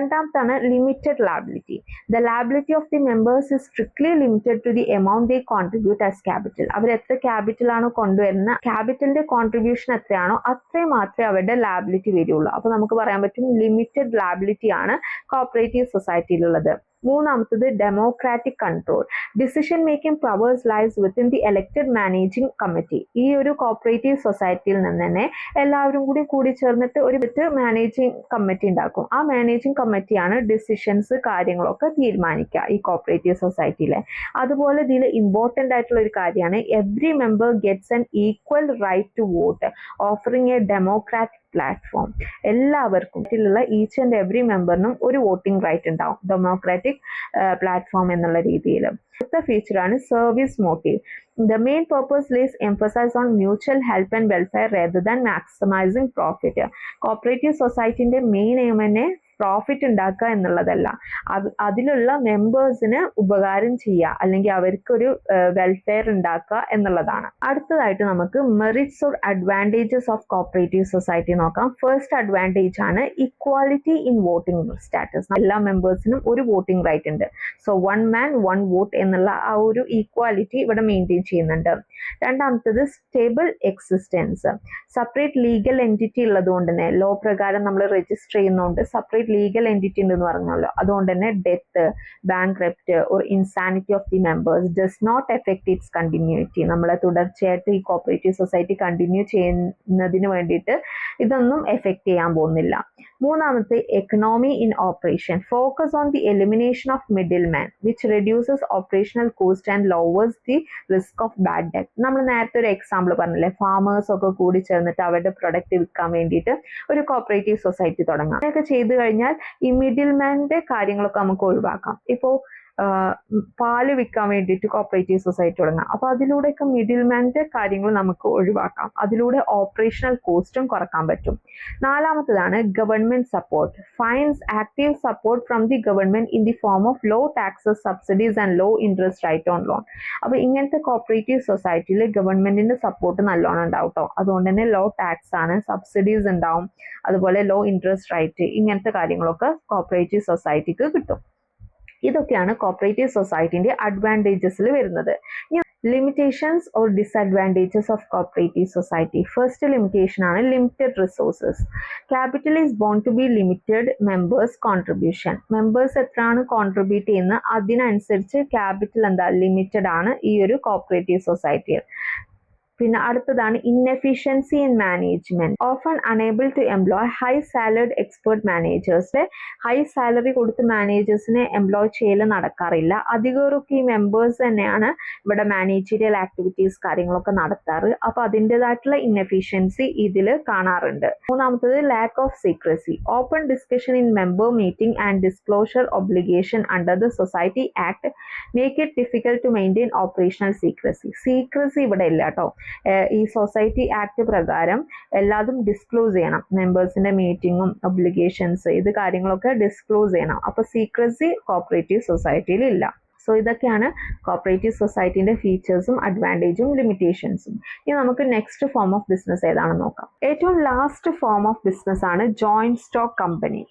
രണ്ടാമത്താണ് limited liability. The liability of the members is strictly limited to the amount they contribute as capital. അവർ എത്ര ക്യാപിറ്റൽ ആണോ കൊണ്ടുവരുന്ന ക്യാപിറ്റലിന്റെ കോൺട്രിബ്യൂഷൻ എത്രയാണോ അത്രയും മാത്രമേ അവരുടെ ലാബിലിറ്റി വരുള്ളൂ. അപ്പൊ നമുക്ക് പറയാൻ പറ്റും ലിമിറ്റഡ് ലാബിലിറ്റി ആണ് കോപ്പറേറ്റീവ് സൊസൈറ്റിയിലുള്ളത്. മൂന്നാമത്തത് democratic control. Decision making powers lies within the elected managing committee. ഈ ഒരു കോപ്പറേറ്റീവ് സൊസൈറ്റിയിൽ നിന്ന് തന്നെ എല്ലാവരും കൂടി ചേർന്നിട്ട് ഒരു മാനേജിംഗ് കമ്മിറ്റി ഉണ്ടാക്കും. ആ മാനേജിംഗ് കമ്മിറ്റിയാണ് ഡിസിഷൻസ് കാര്യങ്ങളൊക്കെ തീരുമാനിക്കുക ഈ കോപ്പറേറ്റീവ് സൊസൈറ്റിയിലെ. അതുപോലെ ഇതിൽ ഇമ്പോർട്ടൻ്റ് ആയിട്ടുള്ള ഒരു കാര്യമാണ് every member gets an equal right to vote offering a democratic platform. എല്ലാവർക്കും ഇതിലുള്ള ഈച്ച് ആൻഡ് എവറി മെമ്പറിനും ഒരു വോട്ടിംഗ് റൈറ്റ് ഉണ്ടാവും ഡെമോക്രാറ്റിക് പ്ലാറ്റ്ഫോം എന്നുള്ള രീതിയിൽ. അടുത്ത ഫീച്ചറാണ് service motive. The main purpose lays emphasis on mutual help and welfare rather than maximizing profit. Cooperative സൊസൈറ്റിന്റെ മെയിൻ എയിം തന്നെ പ്രോഫിറ്റ് ഉണ്ടാക്കുക എന്നുള്ളതല്ല, അതിലുള്ള മെമ്പേഴ്സിന് ഉപകാരം ചെയ്യുക അല്ലെങ്കിൽ അവർക്കൊരു വെൽഫെയർ ഉണ്ടാക്കുക എന്നുള്ളതാണ്. അടുത്തതായിട്ട് നമുക്ക് merits or advantages of cooperative society നോക്കാം. ഫസ്റ്റ് അഡ്വാൻറ്റേജ് ആണ് ഇക്വാലിറ്റി ഇൻ വോട്ടിംഗ് സ്റ്റാറ്റസ്. എല്ലാ മെമ്പേഴ്സിനും ഒരു വോട്ടിംഗ് റൈറ്റ് ഉണ്ട്. So one man one vote എന്നുള്ള ആ ഒരു ഈക്വാലിറ്റി ഇവിടെ മെയിൻറ്റെയിൻ ചെയ്യുന്നുണ്ട്. രണ്ടാമത്തത് stable existence. Separate legal entity ഉള്ളത് കൊണ്ട് തന്നെ ലോ പ്രകാരം നമ്മൾ രജിസ്റ്റർ ചെയ്യുന്നതുകൊണ്ട് സെപ്പറേറ്റ് ലീഗൽ എൻറ്റിറ്റി ഉണ്ടെന്ന് പറഞ്ഞല്ലോ, അതുകൊണ്ട് തന്നെ death, bankrupt or insanity of the members does not affect its continuity. നമ്മളെ തുടർച്ചയായിട്ട് ഈ കോപ്പറേറ്റീവ് സൊസൈറ്റി കണ്ടിന്യൂ ചെയ്യുന്നതിന് വേണ്ടിയിട്ട് ഇതൊന്നും എഫക്ട് ചെയ്യാൻ പോകുന്നില്ല. മൂന്നാമത്തെ economy in operation. Focus on the elimination of middle man which reduces operational cost and lowers the risk of bad debt. നമ്മൾ നേരത്തെ ഒരു എക്സാമ്പിൾ പറഞ്ഞില്ലേ, ഫാമേഴ്സ് ഒക്കെ കൂടി ചേർന്നിട്ട് അവരുടെ പ്രൊഡക്റ്റ് വിൽക്കാൻ വേണ്ടിയിട്ട് ഒരു കോപ്പറേറ്റീവ് സൊസൈറ്റി തുടങ്ങാം. അങ്ങനെയൊക്കെ ചെയ്തു കഴിഞ്ഞാൽ ഈ മിഡിൽ മാൻ്റെ കാര്യങ്ങളൊക്കെ നമുക്ക് ഒഴിവാക്കാം. ഇപ്പോൾ പാല് വിൽക്കാൻ വേണ്ടിയിട്ട് കോപ്പറേറ്റീവ് സൊസൈറ്റി തുടങ്ങാം. അപ്പോൾ അതിലൂടെയൊക്കെ മിഡിൽ മാൻ്റെ കാര്യങ്ങൾ നമുക്ക് ഒഴിവാക്കാം. അതിലൂടെ ഓപ്പറേഷണൽ കോസ്റ്റും കുറക്കാൻ പറ്റും. നാലാമത്തതാണ് government support. Finds active support from the government in the form of low taxes, subsidies and low interest rate on loan. അപ്പോൾ ഇങ്ങനത്തെ കോപ്പറേറ്റീവ് സൊസൈറ്റിയിൽ ഗവൺമെന്റിന്റെ സപ്പോർട്ട് നല്ലോണം ഉണ്ടാവും കേട്ടോ. അതുകൊണ്ട് തന്നെ ലോ ടാക്സ് ആണ്, സബ്സിഡീസ് ഉണ്ടാവും, അതുപോലെ ലോ ഇൻട്രസ്റ്റ് റൈറ്റ്, ഇങ്ങനത്തെ കാര്യങ്ങളൊക്കെ കോപ്പറേറ്റീവ് സൊസൈറ്റിക്ക് കിട്ടും. ഇതൊക്കെയാണ് കോപ്പറേറ്റീവ് സൊസൈറ്റിന്റെ അഡ്വാൻറ്റേജസിൽ വരുന്നത്. Limitations or disadvantages of cooperative society. First limitation ആണ് limited resources. Capital is bound to be limited members contribution. Members എത്രയാണ് കോൺട്രിബ്യൂട്ട് ചെയ്യുന്നത് അതിനനുസരിച്ച് ക്യാപിറ്റൽ ലിമിറ്റഡ് ആണ് ഈ ഒരു കോപ്പറേറ്റീവ് സൊസൈറ്റിയിൽ. പിന്നെ അടുത്തതാണ് inefficiency in management. Often unable to employ high salaried expert managers. High salary കൊടുത്ത് മാനേജേഴ്സിനെ എംപ്ലോയ് ചെയ്യൽ നടക്കാറില്ല. അധികമൊക്കെ ഈ മെമ്പേഴ്സ് തന്നെയാണ് ഇവിടെ മാനേജീരിയൽ ആക്ടിവിറ്റീസ് കാര്യങ്ങളൊക്കെ നടത്താറ്. അപ്പൊ അതിൻ്റെതായിട്ടുള്ള ഇൻഎഫിഷ്യൻസി ഇതിൽ കാണാറുണ്ട്. മൂന്നാമത്തത് lack of secrecy. Open discussion in member meeting and disclosure obligation under the society act make it difficult to maintain operational secrecy. Secrecy ഇവിടെ ഇല്ല കേട്ടോ. ഈ സൊസൈറ്റി ആക്ട് പ്രകാരം എല്ലാതും ഡിസ്ക്ലോസ് ചെയ്യണം. മെമ്പേഴ്സിന്റെ മീറ്റിങ്ങും ഒബ്ലിഗേഷൻസ് ഇത് കാര്യങ്ങളൊക്കെ ഡിസ്ക്ലോസ് ചെയ്യണം. അപ്പൊ സീക്രസി കോപ്പറേറ്റീവ് സൊസൈറ്റിയിൽ ഇല്ല. സോ ഇതൊക്കെയാണ് കോപ്പറേറ്റീവ് സൊസൈറ്റിന്റെ ഫീച്ചേഴ്സും അഡ്വാൻറ്റേജും ലിമിറ്റേഷൻസും. ഇനി നമുക്ക് നെക്സ്റ്റ് ഫോം ഓഫ് ബിസിനസ് ഏതാണെന്ന് നോക്കാം. ഏറ്റവും ലാസ്റ്റ് ഫോം ഓഫ് ബിസിനസ് ആണ് joint stock company.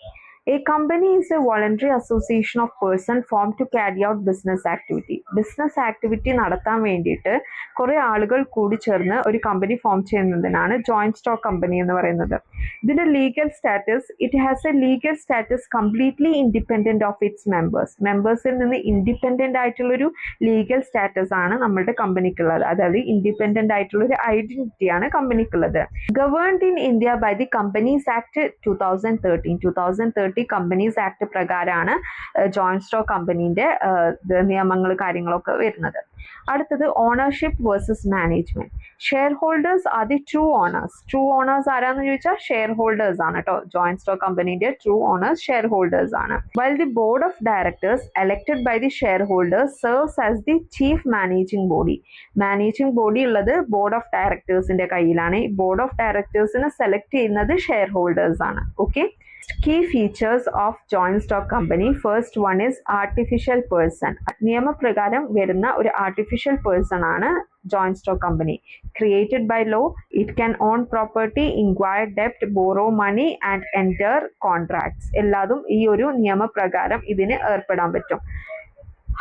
A company is a voluntary association of persons formed to carry out business activity. Business activity നടത്താൻ വേണ്ടിയിട്ട് കുറെ ആളുകൾ കൂടി ചേർന്ന് ഒരു കമ്പനി ഫോം ചെയ്യുന്നതിനാണ് ജോയിന്റ് സ്റ്റോക്ക് കമ്പനി എന്ന് പറയുന്നത്. ഇതിന്റെ legal status, it has a legal status completely independent of its members. മെമ്പേഴ്സിൽ നിന്ന് ഇൻഡിപെൻഡന്റ് ആയിട്ടുള്ളൊരു ലീഗൽ സ്റ്റാറ്റസ് ആണ് നമ്മുടെ കമ്പനിക്കുള്ളത്. അതായത് ഇൻഡിപെൻഡന്റ് ആയിട്ടുള്ള ഒരു ഐഡന്റിറ്റിയാണ് കമ്പനിക്കുള്ളത്. Governed in India by the companies act 2013 companies act പ്രകാരമാണ് ജോയിന്റ് സ്റ്റോക്ക് കമ്പനീന്റെ നിയമങ്ങൾ കാര്യങ്ങളൊക്കെ വരുന്നത്. അടുത്തത് ownership versus management. Shareholders are the true owners. True owners ആരാന്ന് ചോദിച്ചാൽ ഷെയർ ഹോൾഡേഴ്സ് ആണ് കേട്ടോ. ജോയിന്റ് സ്റ്റോക്ക് കമ്പനിയുടെ ട്രൂ ഓണേഴ്സ് ഷെയർ ഹോൾഡേഴ്സ് ആണ്. While the board of directors elected by the shareholders serves as the chief managing body. Managing body ഉള്ളത് ബോർഡ് ഓഫ് ഡയറക്ടേഴ്സിന്റെ കയ്യിലാണ്. ഈ ബോർഡ് ഓഫ് ഡയറക്ടേഴ്സിനെ സെലക്ട് ചെയ്യുന്നത് ഷെയർ ഹോൾഡേഴ്സ് ആണ്. Okay, key features of joint stock company. First one is artificial person. നിയമപ്രകാരം വരുന്ന ഒരു artificial person ആണ് joint stock company. Created by law, it can own property, inquire debt, borrow money and enter contracts. എല്ലാതും ഈ ഒരു നിയമപ്രകാരം ഇതിന് ഏർപ്പെടാൻ പറ്റും.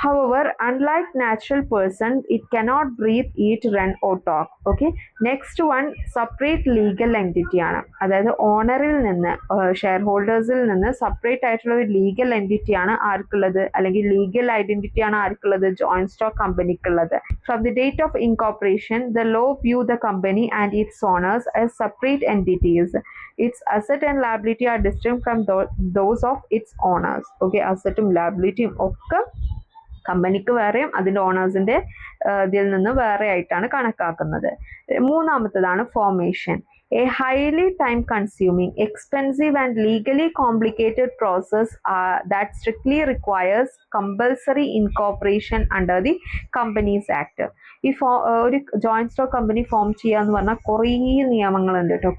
However, unlike natural person, it cannot breathe, eat, run or talk. Okay. Next one, separate legal entity ആണ്. അതായത് ഓണറിൽ നിന്ന് ഷെയർ ഹോൾഡേഴ്സിൽ നിന്ന് സെപ്പറേറ്റ് ആയിട്ടുള്ള ഒരു ലീഗൽ എൻറ്റിറ്റി ആണ് ആർക്കുള്ളത്, അല്ലെങ്കിൽ ലീഗൽ ഐഡന്റിറ്റി ആണ് ആർക്കുള്ളത്, ജോയിന്റ് സ്റ്റോക്ക് കമ്പനിക്കുള്ളത്. From the date of incorporation, the law view the company and its owners as separate entities. Its asset and liability are distinct from those of its owners. Okay, assetum liabilityയും ഒക്കെ കമ്പനിക്ക് വേറെയും അതിൻ്റെ ഓണേഴ്സിൻ്റെ ഇതിൽ നിന്ന് വേറെ ആയിട്ടാണ് കണക്കാക്കുന്നത്. മൂന്നാമത്തതാണ് formation. A highly time consuming, expensive and legally complicated process that strictly requires compulsory incorporation under the Companies Act. ഈ ഒരു ജോയിന്റ് സ്റ്റോക്ക് കമ്പനി ഫോം ചെയ്യാന്ന് പറഞ്ഞാൽ കുറേ നിയമങ്ങളുണ്ട് കേട്ടോ.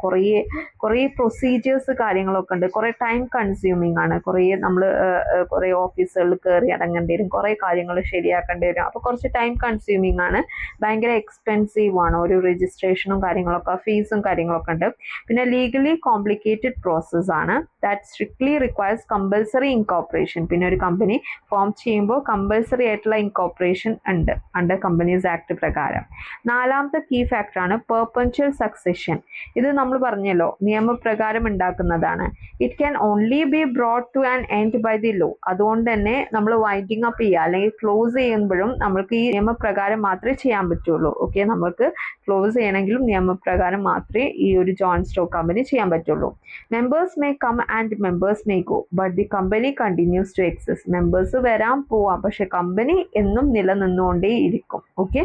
കുറേ പ്രൊസീജിയേഴ്സ് കാര്യങ്ങളൊക്കെ ഉണ്ട്. കുറേ ടൈം കൺസ്യൂമിങ് ആണ്. കുറേ ഓഫീസുകളിൽ കയറി അടങ്ങേണ്ടി വരും. കുറേ കാര്യങ്ങൾ ശരിയാക്കേണ്ടി വരും. അപ്പോൾ കുറച്ച് ടൈം കൺസ്യൂമിങ് ആണ്. ഭയങ്കര എക്സ്പെൻസീവ് ആണ്. ഒരു രജിസ്ട്രേഷനും കാര്യങ്ങളൊക്കെ, ഫീസും കാര്യങ്ങളൊക്കെ ഉണ്ട്. പിന്നെ ലീഗലി കോംപ്ലിക്കേറ്റഡ് പ്രോസസ് ആണ്. That strictly requires compulsory incorporation. പിന്നെ ഒരു കമ്പനി ഫോം ചെയ്യുമ്പോൾ കമ്പൽസറി ആയിട്ടുള്ള ഇൻകോർപ്പറേഷൻ ഉണ്ട് അണ്ടർ കമ്പനീസ് ആക്ട് പ്രകാരം. നാലാമത്തെ കീ ഫാക്ടർ ആണ് പെർപെച്വൽ സക്സഷൻ. ഇത് നമ്മൾ പറഞ്ഞല്ലോ നിയമപ്രകാരം ഉണ്ടാക്കുന്നതാണ്. It can only be brought to an end by the law. അതുകൊണ്ട് തന്നെ നമ്മൾ വൈൻഡിങ് അപ്പ് ചെയ്യുക അല്ലെങ്കിൽ ക്ലോസ് ചെയ്യുമ്പോഴും നമ്മൾക്ക് ഈ നിയമപ്രകാരം മാത്രമേ ചെയ്യാൻ പറ്റുള്ളൂ. ഓക്കെ, നമ്മൾക്ക് ക്ലോസ് ചെയ്യണമെങ്കിലും നിയമപ്രകാരം മാത്രമേ ഈ ഒരു ജോയിന്റ് സ്റ്റോക്ക് കമ്പനി ചെയ്യാൻ പറ്റുള്ളൂ. Members may come and members may go but the company continues to exist. Members വരാൻ പോവാം, പക്ഷെ കമ്പനി എന്നും നിലനിന്നുകൊണ്ടേ ഇരിക്കും. ഓക്കെ,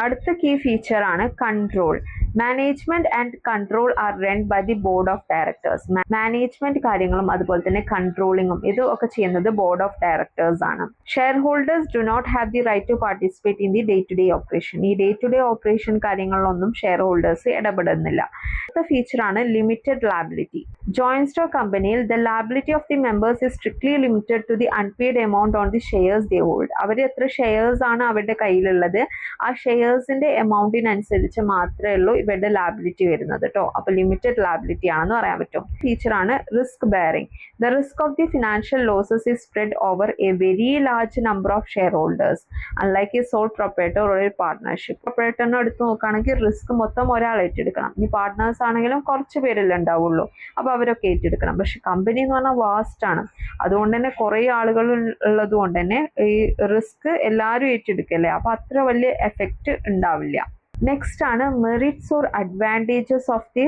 അടുത്ത കീ ഫീച്ചർ ആണ് control. Management and control are run by the board of directors. Management കാര്യങ്ങളും അതുപോലെ തന്നെ കൺട്രോളിങ്ങും ഇതും ഒക്കെ ചെയ്യുന്നത് ബോർഡ് ഓഫ് ഡയറക്ടേഴ്സ് ആണ്. Share holders do not have the right to participate in the day to day operation. ഈ ഡേ ടു ഡേ ഓപ്പറേഷൻ കാര്യങ്ങളിലൊന്നും ഷെയർ ഹോൾഡേഴ്സ് ഇടപെടുന്നില്ല. അടുത്ത ഫീച്ചർ ആണ് ലിമിറ്റഡ് ലാബിലിറ്റി. ജോയിന്റ് സ്റ്റോക്ക് കമ്പനിയിൽ the liability of the members is strictly limited to the unpaid amount on the shares they hold. അവർ എത്ര ഷെയർസ് ആണ് അവരുടെ കയ്യിലുള്ളത്, ആ ഷെയർസിന്റെ എമൗണ്ടിനനുസരിച്ച് മാത്രമേ ഉള്ളൂ ഇവരുടെ ലാബിലിറ്റി വരുന്നത് കേട്ടോ. അപ്പൊ ലിമിറ്റഡ് ലാബിലിറ്റി ആണെന്ന് പറയാൻ പറ്റും. ഫീച്ചർ ആണ് risk bearing. The risk of the financial losses is spread over a very large number of shareholders unlike a sole proprietor or a partnership. പ്രൊപ്പറേറ്ററിനെ എടുത്ത് നോക്കുകയാണെങ്കിൽ റിസ്ക് മൊത്തം ഒരാൾ ഏറ്റെടുക്കണം. ഇനി പാർട്ട്നേഴ്സ് ആണെങ്കിലും കുറച്ച് പേരല്ലേ ഉണ്ടാവുള്ളൂ, അപ്പൊ അവരൊക്കെ ഏറ്റെടുക്കണം. പക്ഷെ കമ്പനി എന്ന് പറഞ്ഞാൽ വാസ്റ്റ് ആണ്. അതുകൊണ്ട് തന്നെ കുറേ ആളുകൾ ഉള്ളത് കൊണ്ട് തന്നെ ഈ റിസ്ക് എല്ലാവരും ഏറ്റെടുക്കല്ലേ, അപ്പൊ അത്ര വലിയ എഫക്റ്റ് ഉണ്ടാവില്ല. നെക്സ്റ്റ് ആണ് merits or advantages of the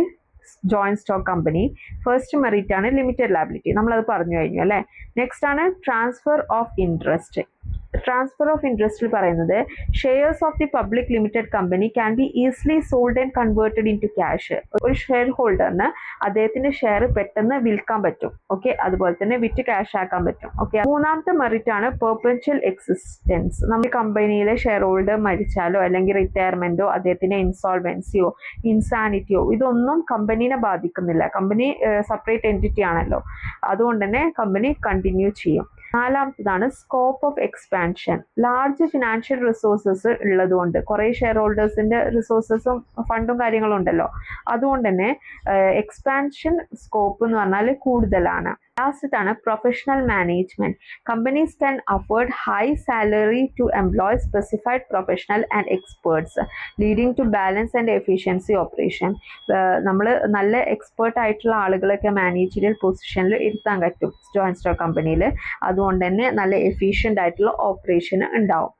joint stock company. First merit ആണ് ലിമിറ്റഡ് ലാബിലിറ്റി, നമ്മളത് പറഞ്ഞു കഴിഞ്ഞു അല്ലേ. നെക്സ്റ്റ് ആണ് transfer of interest. Transfer of ഇൻട്രസ്റ്റിൽ പറയുന്നത് shares of the public limited company can be easily sold and converted into cash. ഒരു ഷെയർ ഹോൾഡറിന് അദ്ദേഹത്തിന്റെ ഷെയർ പെട്ടെന്ന് വിൽക്കാൻ പറ്റും. ഓക്കെ, അതുപോലെ തന്നെ വിറ്റ് ക്യാഷ് ആക്കാൻ പറ്റും. ഓക്കെ, മൂന്നാമത്തെ മെറിറ്റ് ആണ് പെർപെച്വൽ എക്സിസ്റ്റൻസ്. നമ്മുടെ കമ്പനിയിലെ ഷെയർ ഹോൾഡർ മരിച്ചാലോ അല്ലെങ്കിൽ റിട്ടയർമെന്റോ അദ്ദേഹത്തിന്റെ ഇൻസോൾവൻസിയോ ഇൻസാനിറ്റിയോ ഇതൊന്നും കമ്പനീനെ ബാധിക്കുന്നില്ല. കമ്പനി സെപ്പറേറ്റ് എൻറ്റിറ്റി ആണല്ലോ, അതുകൊണ്ട് തന്നെ കമ്പനി കണ്ടിന്യൂ ചെയ്യും. നാലാമത്തതാണ് scope of expansion. Large financial resources ഉള്ളതുകൊണ്ട്, കുറേ ഷെയർ ഹോൾഡേഴ്സിന്റെ റിസോഴ്സസും ഫണ്ടും കാര്യങ്ങളും ഉണ്ടല്ലോ, അതുകൊണ്ട് തന്നെ എക്സ്പാൻഷൻ സ്കോപ്പ് എന്ന് പറഞ്ഞാൽ കൂടുതലാണ്. ലാസ്റ്റത്താണ് professional management. Companies can afford high salary to employ specified professional and experts leading to balance and efficiency operation. നമ്മൾ നല്ല എക്സ്പേർട്ട് ആയിട്ടുള്ള ആളുകളൊക്കെ മാനേജറിയൽ പൊസിഷനിൽ ഇരുത്താൻ പറ്റും ജോയിന്റ് സ്റ്റോക്ക് കമ്പനിയിൽ. അതുകൊണ്ട് തന്നെ നല്ല എഫിഷ്യൻ്റ് ആയിട്ടുള്ള ഓപ്പറേഷൻ ഉണ്ടാവും.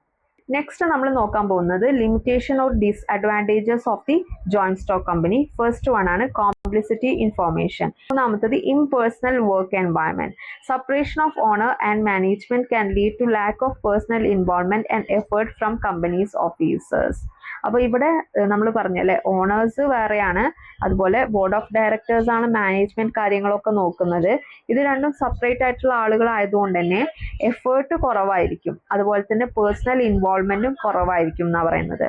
നെക്സ്റ്റ് നമ്മൾ നോക്കാൻ പോകുന്നത് limitation or disadvantages of the joint stock company. First one ആണ് കോംപ്ലിസിറ്റി ഇൻഫോർമേഷൻ. മൂന്നാമത്തത് impersonal work environment. Separation of owner and management can lead to lack of personal involvement and effort from companies officers. അപ്പോൾ ഇവിടെ നമ്മൾ പറഞ്ഞല്ലേ, ഓണേഴ്സ് വേറെയാണ്, അതുപോലെ ബോർഡ് ഓഫ് ഡയറക്ടേഴ്സ് ആണ് മാനേജ്മെന്റ് കാര്യങ്ങളൊക്കെ നോക്കുന്നത്. ഇത് രണ്ടും സെപ്പറേറ്റ് ആയിട്ടുള്ള ആളുകളായതുകൊണ്ട് തന്നെ എഫേർട്ട് കുറവായിരിക്കും, അതുപോലെ തന്നെ പേഴ്സണൽ ഇൻവോൾവ്മെന്റും കുറവായിരിക്കും എന്നാണ് പറയുന്നത്.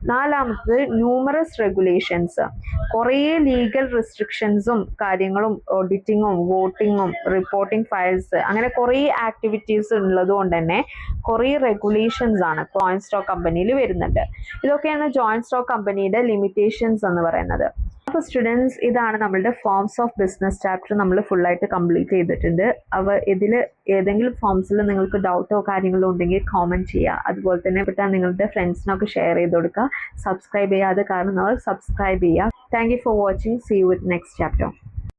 നാലാമത്തത് ന്യൂമറസ് റെഗുലേഷൻസ്. കുറേ ലീഗൽ റെസ്ട്രിക്ഷൻസും കാര്യങ്ങളും ഓഡിറ്റിങ്ങും വോട്ടിങ്ങും റിപ്പോർട്ടിംഗ് ഫയൽസ് അങ്ങനെ കുറേ ആക്ടിവിറ്റീസ് ഉള്ളത് കൊണ്ട് തന്നെ കുറേ റെഗുലേഷൻസ് ആണ് ജോയിന്റ് സ്റ്റോക്ക് കമ്പനിയിൽ വരുന്നുണ്ട്. ഇതൊക്കെയാണ് ജോയിന്റ് സ്റ്റോക്ക് കമ്പനിയുടെ ലിമിറ്റേഷൻസ് എന്ന് പറയുന്നത്. അപ്പോൾ സ്റ്റുഡൻസ്, ഇതാണ് നമ്മളുടെ ഫോംസ് ഓഫ് ബിസിനസ് ചാപ്റ്റർ നമ്മൾ ഫുള്ളായിട്ട് കംപ്ലീറ്റ് ചെയ്തിട്ടുണ്ട്. ഇതിൽ ഏതെങ്കിലും ഫോംസിൽ നിങ്ങൾക്ക് ഡൗട്ടോ കാര്യങ്ങളോ ഉണ്ടെങ്കിൽ കോമെൻറ്റ് ചെയ്യുക. അതുപോലെ തന്നെ നിങ്ങളുടെ ഫ്രണ്ട്സിനൊക്കെ ഷെയർ ചെയ്ത് കൊടുക്കുക. സബ്സ്ക്രൈബ് ചെയ്യാതെ കാണുന്നവർ സബ്സ്ക്രൈബ് ചെയ്യുക. Thank you for watching. See you with next chapter.